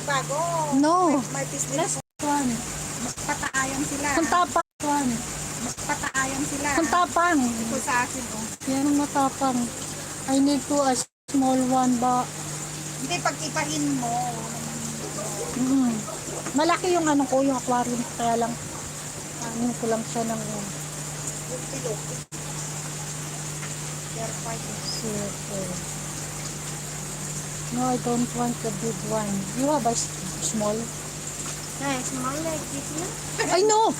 bago. No. May business. One. Mas pataayan sila. Kung tapang. One. Mas pataayan sila. Kung tapang. Ito sa akin, oh. Yan ang matapang. I need to a small one ba? Hindi, pag-ipain mo. Malaki yung ano ko, yung aquarium. Kaya lang, ano ko lang siya ng Yung pilok. No, I don't want the big one. You have a small? Small like this one? I know!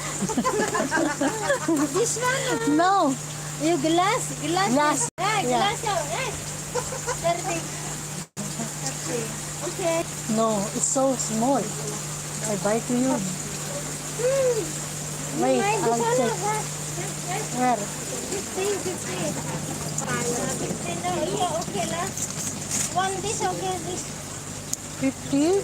This one? No! Yung glass. Glass. Yeah. Glass. Dirty. Okay. No, it's so small. I buy to you. Wait, I'll check. Where? 15. Yeah, okay lah. One this, okay, this. 50?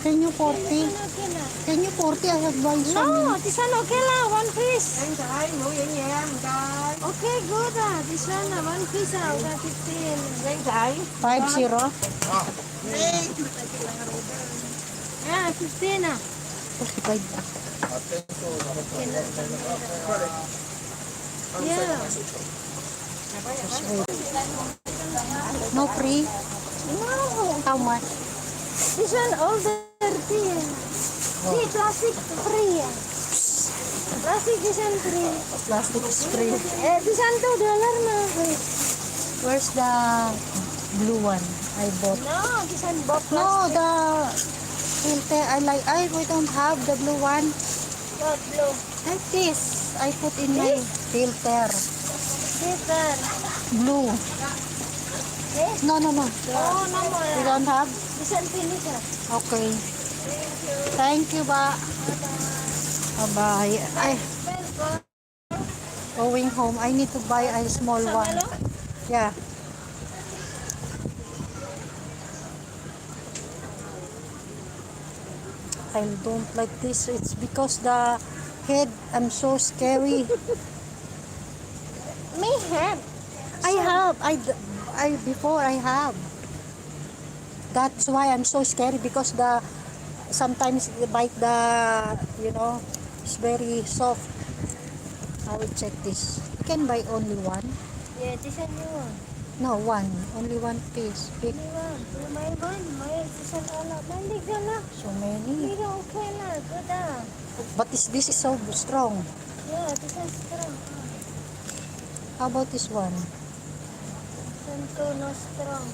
Can you 40? Okay lah. Can you 40? I have buy some. No, this one okay lah, one piece. Okay, good ah. This one one piece ah, okay, 15. 50? Yeah, 15 ah. 45. Yeah. No free? No. How much? This one all dirty. See, plastic free. Plastic this one free. Plastic is free. This one $2 na. Where's the blue one I bought? No, this one bought No, plastic. the filter. We don't have the blue one. What blue? Like this. I put in my filter. Paper. Blue. Yes? No. Oh, no more. We don't have? This one finish ah. Okay. Thank you ba? Bye. Ay, going home. I need to buy a small one. Yeah. I don't like this. It's because the head, I'm so scary. Me have. Before I have. That's why I'm so scary because sometimes they bite it's very soft. I will check this. You can buy only one. Yeah, this one you want. No, one. Only one piece. Big. You want. My this one all up. Mandi ka na. So many. Hindi ka okay na. Good ah. But this is so strong. Yeah, this one strong. How about this one? This one too no strong.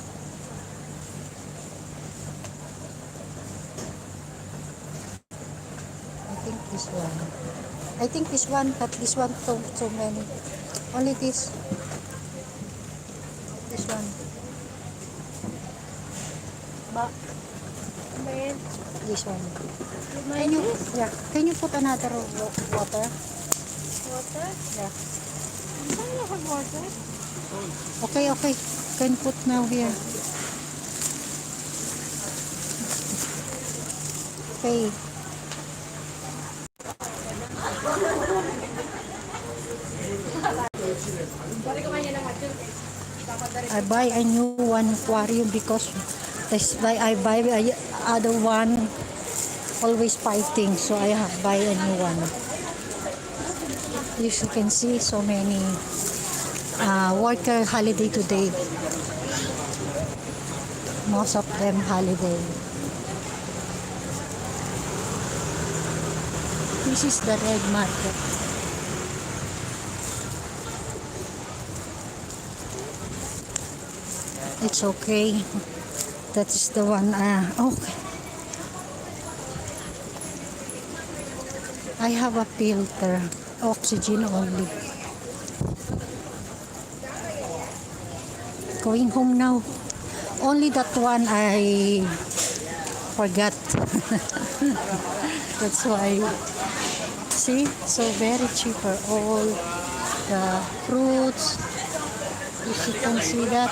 I think this one, but this one so many. Only this. This one. But Man, this one. you Can mind you this? can you put another water? Water? Yeah. Saan you have water? Okay. Can put now here. Okay. I buy a new one aquarium because that's why I buy a other one always fighting, so I have buy a new one. As you can see, so many worker holiday today. Most of them holiday. This is the red market. It's okay. That is the one. Okay. I have a filter. Oxygen only. Going home now. Only that one I forgot. That's why. See? So very cheaper. All the fruits. If you can see that.